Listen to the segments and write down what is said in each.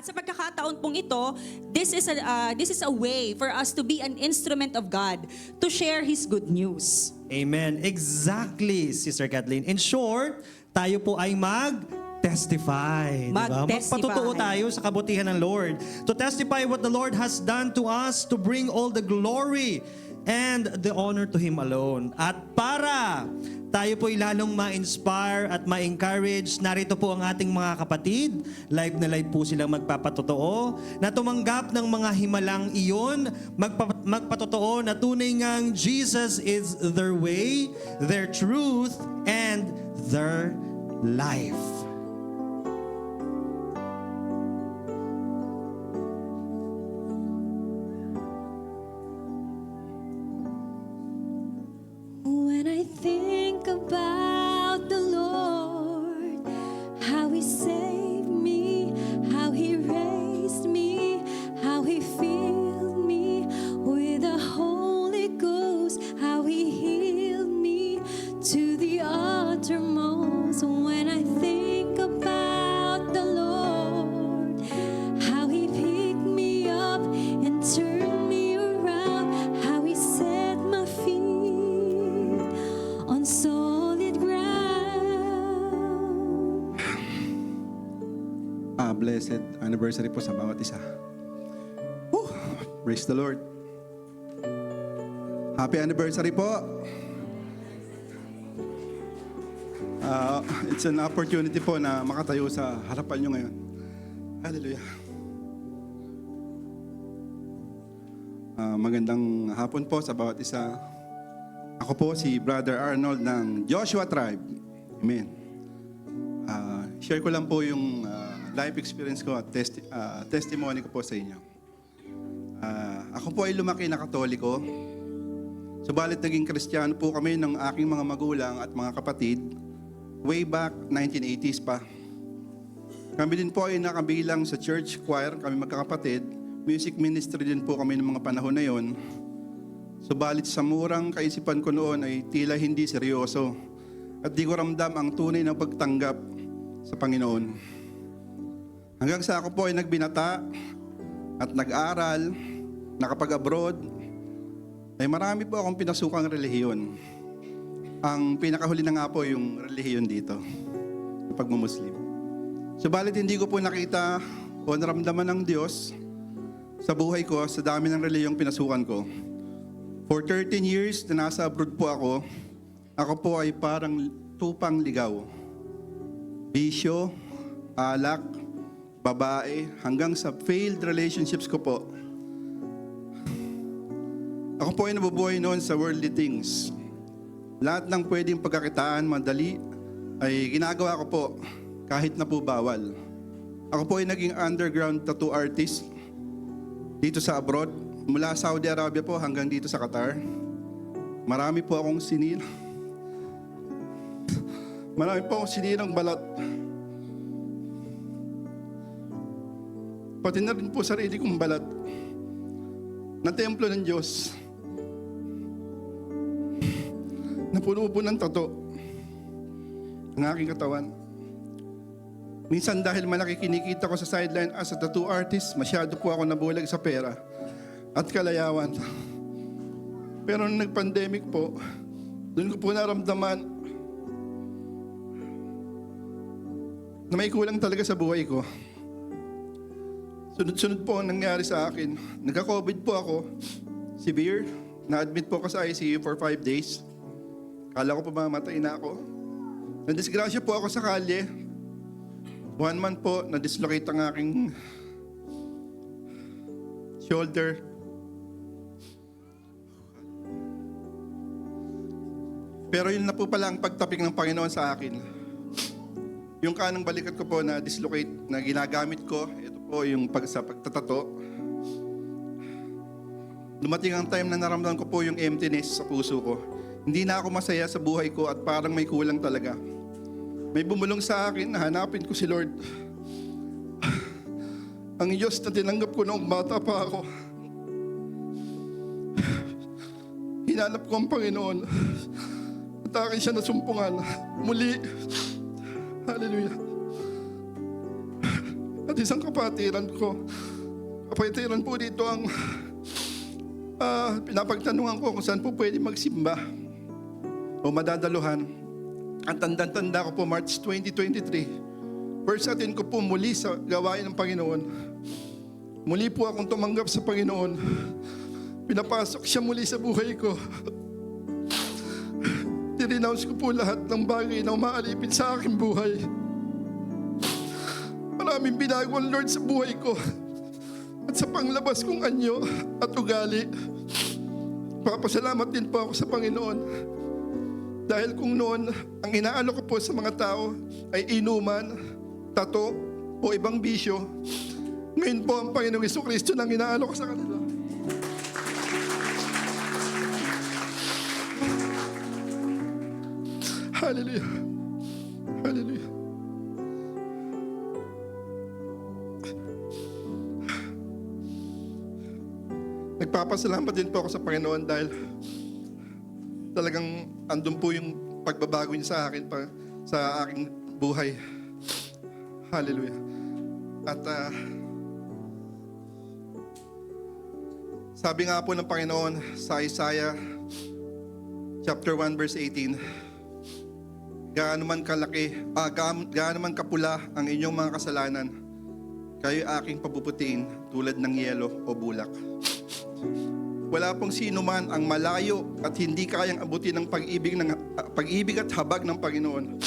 At sa pagkakataon pong ito, this is a way for us to be an instrument of God to share His good news. Amen. Exactly, Sister Kathleen. In short, tayo po ay mag-testify. Diba? Mag-testify. Magpatotoo tayo sa kabutihan ng Lord. To testify what the Lord has done to us, to bring all the glory and the honor to Him alone. At para tayo po'y lalong ma-inspire at ma-encourage, narito po ang ating mga kapatid. Live na live po silang magpapatotoo na tumanggap ng mga himalang iyon, magpatotoo na tunay ngang Jesus is their way, their truth, and their life. When I think about the Lord, how He saved me, how He raised me, how He filled me with the Holy Ghost, how He healed me to the uttermost. When I think about the Lord, how He picked me up and turned me around, how He set my feet on solid ground. Blessed anniversary po sa bawat isa. Woo! Praise the Lord. Happy anniversary po. It's an opportunity po na makatayo sa harapan nyo ngayon. Hallelujah. Magandang hapon po sa bawat isa. Ako po si Brother Arnold ng Joshua Tribe. Amen. Share ko lang po yung life experience ko at testimony ko po sa inyo. Ako po ay lumaki na Katoliko. Subalit naging Kristiyano po kami ng aking mga magulang at mga kapatid way back 1980s pa. Kami din po ay nakabilang sa church choir, kami magkakapatid. Music ministry din po kami ng mga panahon na yon. Subalit sa murang kaisipan ko noon ay tila hindi seryoso at di ko ramdam ang tunay na pagtanggap sa Panginoon. Hanggang sa ako po ay nagbinata at nag-aral, nakapag-abroad, ay marami po akong pinasukang relihiyon. Ang pinakahuli na nga po yung relihiyon dito, yung pagmumuslim. Subalit hindi ko po nakita o naramdaman ng Diyos sa buhay ko sa dami ng relihiyong pinasukan ko. For 13 years na nasa abroad po ako po ay parang tupang ligaw. Bisyo, alak, babae, hanggang sa failed relationships ko po. Ako po ay nabubuhay noon sa worldly things. Lahat ng pwedeng pagkakitaan, madali, ay ginagawa ko po kahit na po bawal. Ako po ay naging underground tattoo artist dito sa abroad. Mula Saudi Arabia po hanggang dito sa Qatar. Marami po akong sinirang balat. Pati na rin po sarili kong balat na templo ng Diyos na puno po ng tato ng aking katawan. Minsan dahil malaki kinikita ko sa sideline as a tattoo artist, masyado po ako nabulag sa pera at kalayawan. Pero nung nag-pandemic po, doon ko po naramdaman na may kulang talaga sa buhay ko. Sunod-sunod po ang nangyari sa akin. Nagka-COVID po ako, severe. Na-admit po ako sa ICU for 5 days. Kala ko pa mamatay na ako. Nadisgrasya po ako sa kalye. 1 month po, na-dislocate ang aking shoulder. Pero yun na po pala ang pagtapik ng Panginoon sa akin. Yung kanang balikat ko po na dislocate na ginagamit ko, ito po yung sa pagtatato. Dumating ang time na naramdaman ko po yung emptiness sa puso ko. Hindi na ako masaya sa buhay ko at parang may kulang talaga. May bumulong sa akin na hanapin ko si Lord. Ang Diyos na tinanggap ko noong bata pa ako. Hinanap ko ang Panginoon. At akin siya nasumpungan. Muli. Hallelujah. At at isang kapatiran ko. Kapatiran po dito ang pinapagtanungan ko kung saan po pwede magsimba o madadaluhan. Ang tanda-tanda ko po, March 2023, first attend ko po muli sa gawain ng Panginoon. Muli po akong tumanggap sa Panginoon. Pinapasok siya muli sa buhay ko. Tinrenounce ko po lahat ng bagay na umaalipin sa aking buhay. Maraming binago ang Lord sa buhay ko at sa panglabas kong anyo at ugali. Papasalamat din po ako sa Panginoon. Dahil kung noon, ang inaalok ko po sa mga tao ay inuman, tato, o ibang bisyo, ngayon po ang Panginoong Jesucristo nang inaalok ko sa kanila. Hallelujah. Hallelujah. Nagpapasalamat din po ako sa Panginoon dahil talagang andun po yung pagbabago niya sa akin, sa aking buhay. Hallelujah. At sabi nga po ng Panginoon sa Isaiah chapter 1 verse 18, gaano man man kapula ang inyong mga kasalanan, kayo aking papuputiin tulad ng yelo o bulak. Wala pong sino man ang malayo at hindi kayang abutin ng pag-ibig at habag ng Panginoon.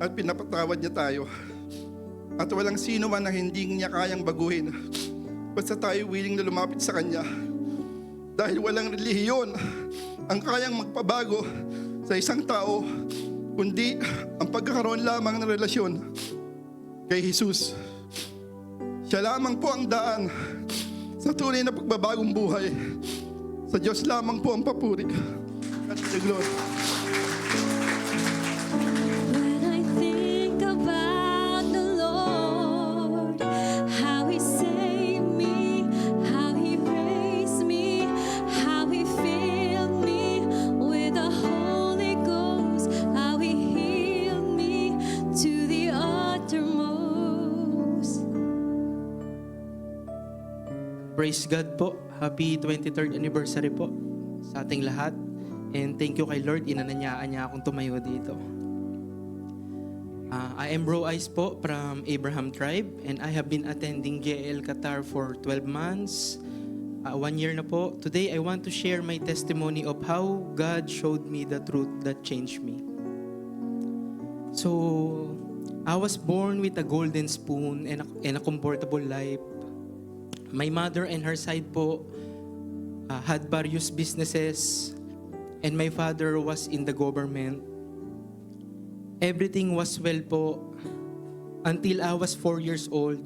At pinapatawad niya tayo. At walang sino man na hindi niya kayang baguhin. Basta tayo willing na lumapit sa Kanya. Dahil walang relihiyon ang kayang magpabago sa isang tao, kundi ang pagkakaroon lamang ng relasyon kay Jesus. Siya lamang po ang daan sa tunay na pagbabagong buhay. Sa Diyos lamang po ang papuri at the glory. When I think about the Lord, how He saved me, how He raised me, how He filled me with the Holy Ghost, how He healed me to the uttermost. Praise God po. Happy 23rd anniversary po sa ating lahat. And thank you kay Lord, inananyaan niya akong tumayo dito. I am Bro Ice po from Abraham Tribe, and I have been attending JL Qatar for 12 months. 1 year na po. Today, I want to share my testimony of how God showed me the truth that changed me. So, I was born with a golden spoon and a comfortable life. My mother and her side po had various businesses, and my father was in the government. Everything was well po until I was 4 years old.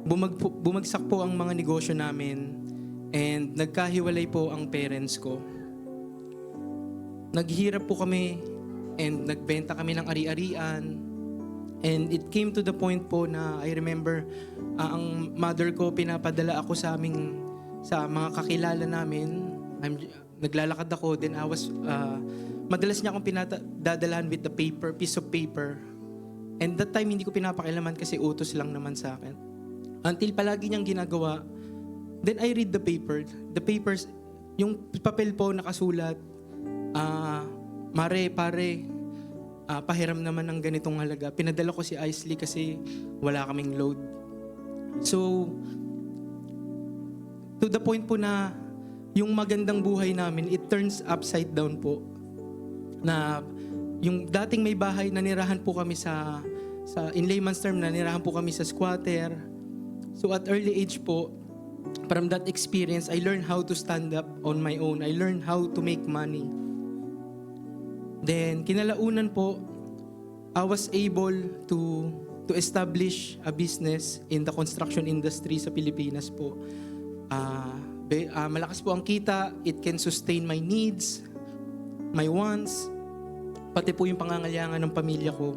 Bumagsak po ang mga negosyo namin, and nagkahiwalay po ang parents ko. Naghirap po kami and nagbenta kami ng ari-arian. And it came to the point po na I remember ang mother ko pinapadala ako sa mga kakilala namin. Naglalakad ako, then I was madalas niya akong dadalahan with the piece of paper. And that time hindi ko pinapakialaman kasi utos lang naman sa akin. Until palagi niyang ginagawa, then I read the paper. The papers, yung papel po nakasulat, Mare, pare, pahiram naman ng ganitong halaga. Pinadala ko si Isley kasi wala kaming load. So, to the point po na yung magandang buhay namin, it turns upside down po. Na yung dating may bahay, nanirahan po kami in layman's term, nanirahan po kami sa squatter. So at early age po, from that experience, I learned how to stand up on my own. I learned how to make money. Then, kinalaunan po, I was able to establish a business in the construction industry sa Pilipinas po. Malakas po ang kita. It can sustain my needs, my wants, pati po yung pangangailangan ng pamilya ko.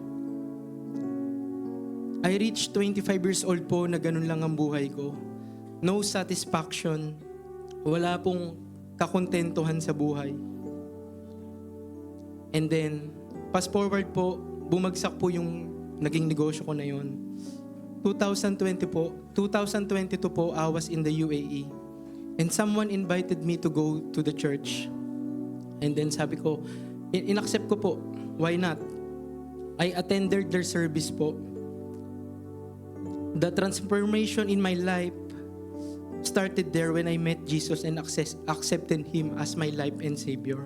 I reached 25 years old po na ganun lang ang buhay ko. No satisfaction. Wala pong kakontentuhan sa buhay. And then, fast forward po, bumagsak po yung naging negosyo ko na yun. 2022 po, I was in the UAE. And someone invited me to go to the church. And then sabi ko, in-accept ko po, why not? I attended their service po. The transformation in my life started there when I met Jesus and accepted Him as my life and Savior.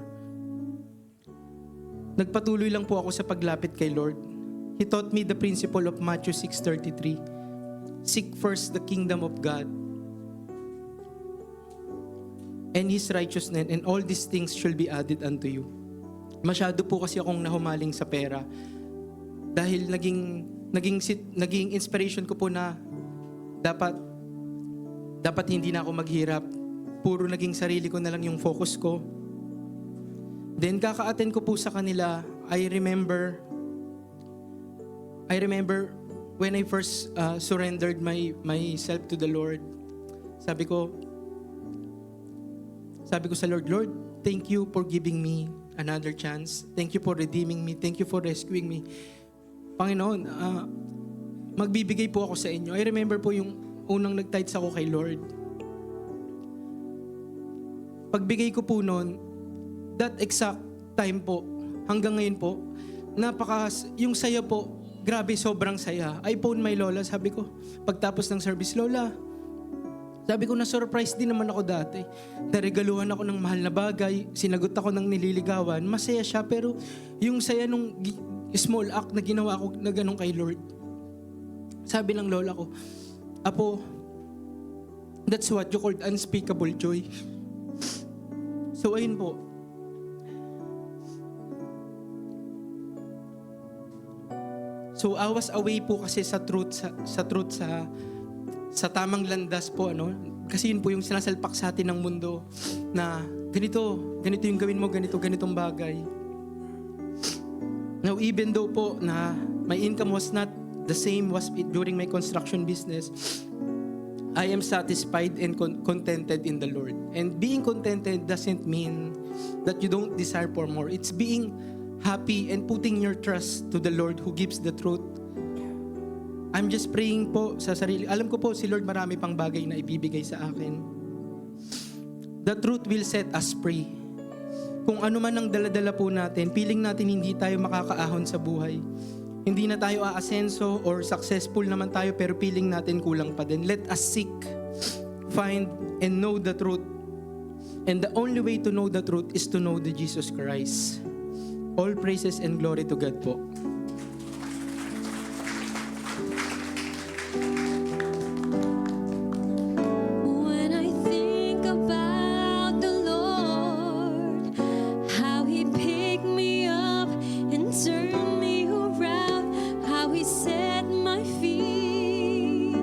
Nagpatuloy lang po ako sa paglapit kay Lord. He taught me the principle of Matthew 6:33. Seek first the kingdom of God and His righteousness, and all these things shall be added unto you. Masyado po kasi akong nahumaling sa pera. Dahil naging inspiration ko po na dapat hindi na ako maghirap. Puro naging sarili ko na lang yung focus ko. Then kaka-attend ko po sa kanila, I remember when I first surrendered myself to the Lord. Sabi ko sa Lord, Lord, thank you for giving me another chance. Thank you for redeeming me. Thank you for rescuing me. Panginoon, magbibigay po ako sa inyo. I remember po yung unang nag-tithes ako kay Lord. Pagbigay ko po noon, that exact time po, hanggang ngayon po, yung saya po, grabe, sobrang saya. I phone my lola, sabi ko, pagtapos ng service, Lola, sabi ko, na-surprise din naman ako dati. Naregaluhan ako ng mahal na bagay, sinagot ako ng nililigawan, masaya siya, pero yung saya nung small act na ginawa ko na ganun kay Lord, sabi ng lola ko, Apo, that's what you called unspeakable joy. So ayun po, so I was away po kasi sa truth sa tamang landas po, ano? Kasi yun po yung sinasalpak sa atin ng mundo na ganito yung gawin mo, ganitong bagay. Now, even though po na my income was not the same was during my construction business, I am satisfied and contented in the Lord. And being contented doesn't mean that you don't desire for more. It's being happy and putting your trust to the Lord who gives the truth. I'm just praying po sa sarili. Alam ko po si Lord marami pang bagay na ibibigay sa akin. The truth will set us free. Kung ano man ang daladala po natin, feeling natin hindi tayo makakaahon sa buhay. Hindi na tayo aasenso or successful naman tayo pero feeling natin kulang pa din. Let us seek, find, and know the truth. And the only way to know the truth is to know the Jesus Christ. All praises and glory to God po. When I think about the Lord, how He picked me up and turned me around, how He set my feet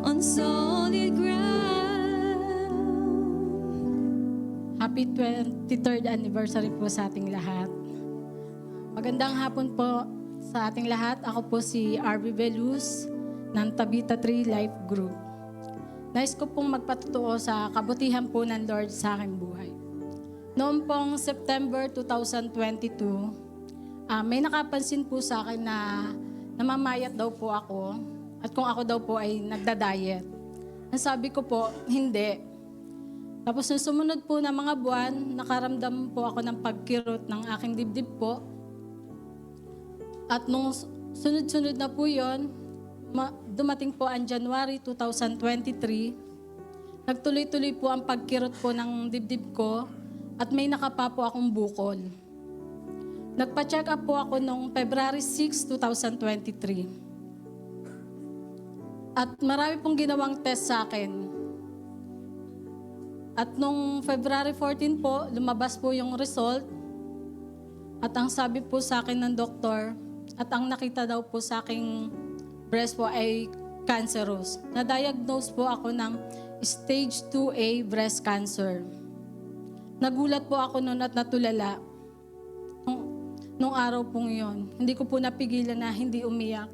on solid ground. Happy 23rd anniversary po sa ating lahat. Magandang hapon po sa ating lahat. Ako po si RB Veluz ng Tabita 3 Life Group. Nais ko pong magpatutuo sa kabutihan po ng Lord sa aking buhay. Noong pong September 2022, may nakapansin po sa akin na namamayat daw po ako at kung ako daw po ay nagda-diet. Ang sabi ko po, hindi. Tapos nung sumunod po na mga buwan, nakaramdam po ako ng pagkirot ng aking dibdib po. At nung sunod-sunod na po yun, dumating po ang January 2023, nagtuloy-tuloy po ang pagkirot po ng dibdib ko at may nakapa po akong bukol. Nagpa-check up po ako noong February 6, 2023. At marami pong ginawang test sa akin. At nung February 14 po, lumabas po yung result. At ang sabi po sa akin ng doktor, at ang nakita daw po sa aking breast po ay cancerous. Na-diagnose po ako ng stage 2A breast cancer. Nagulat po ako noon at natulala. Nung araw pong yon, hindi ko po napigilan na hindi umiyak.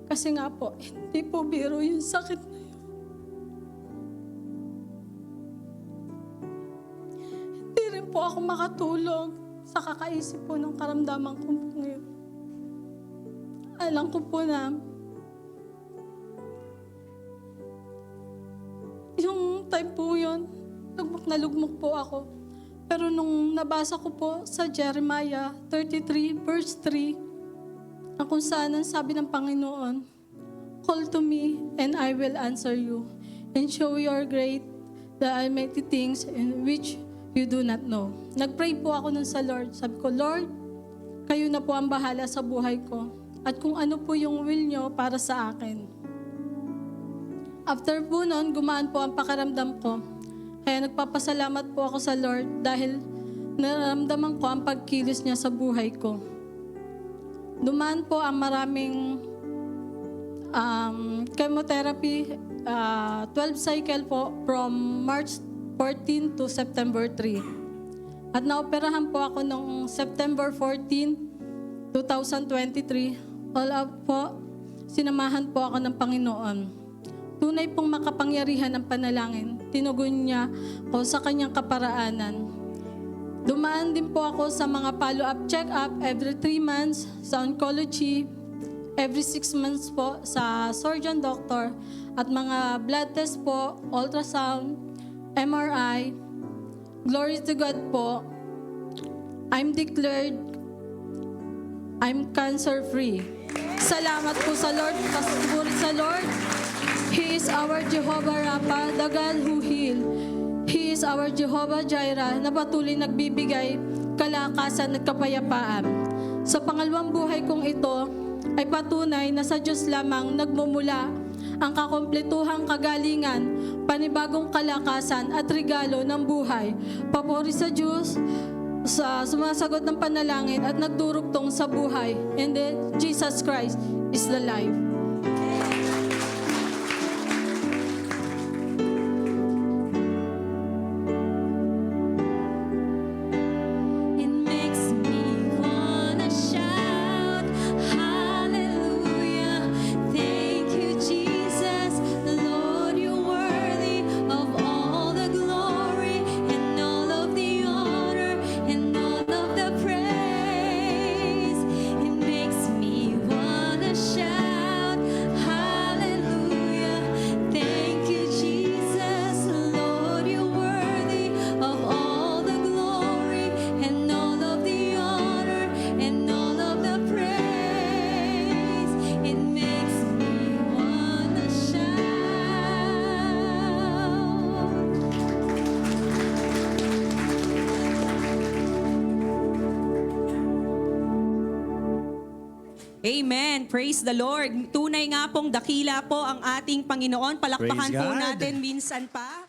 Kasi nga po, hindi po biro yung sakit na yun. Hindi rin po ako makatulog sa kakaisip po ng karamdaman ko po ngayon. Alam ko po na time po yun, lugmok na lugmok po ako. Pero nung nabasa ko po sa Jeremiah 33 verse 3, ang kung saan ang sabi ng Panginoon, "Call to me and I will answer you and show your great the mighty things in which you do not know." Nagpray po ako nun sa Lord. Sabi ko, "Lord, kayo na po ang bahala sa buhay ko at kung ano po yung will nyo para sa akin." After po nun, gumaan po ang pakiramdam ko. Kaya nagpapasalamat po ako sa Lord dahil nararamdaman ko ang pagkilos niya sa buhay ko. Dumaan po ang maraming chemotherapy, 12 cycle po from March 14 to September 3. At naoperahan po ako noong September 14, 2023. All up po, sinamahan po ako ng Panginoon. Tunay pong makapangyarihan ang panalangin. Tinugon niya ko sa kanyang kaparaanan. Dumaan din po ako sa mga follow-up check-up every 3 months sa oncology, every 6 months po sa surgeon doctor, at mga blood test po, ultrasound, MRI. Glory to God po. I'm declared I'm cancer-free. Salamat po sa Lord. Pasupuri sa Lord. He is our Jehovah Rapha, the God who heal. He is our Jehovah Jireh, na patuloy nagbibigay kalakasan at kapayapaan. Sa pangalawang buhay kong ito, ay patunay na sa Diyos lamang nagmumula ang kakumpletuhang kagalingan, panibagong kalakasan at regalo ng buhay. Papuri sa Diyos, sa sumasagot ng panalangin at nagdurugtong sa buhay. And then, Jesus Christ is the life. It makes me wanna shout, hallelujah. Thank you, Jesus. Lord, you're worthy of all the glory and all of the honor and all of the praise. It makes me wanna shout, hallelujah. Thank you, Jesus. Lord, you're worthy of all the glory and all of the honor and all of the praise. It makes me wanna shout. Amen. Praise the Lord. Tunay nga pong dakila po ang ating Panginoon. Palakpakan Praise po God. natin minsan pa.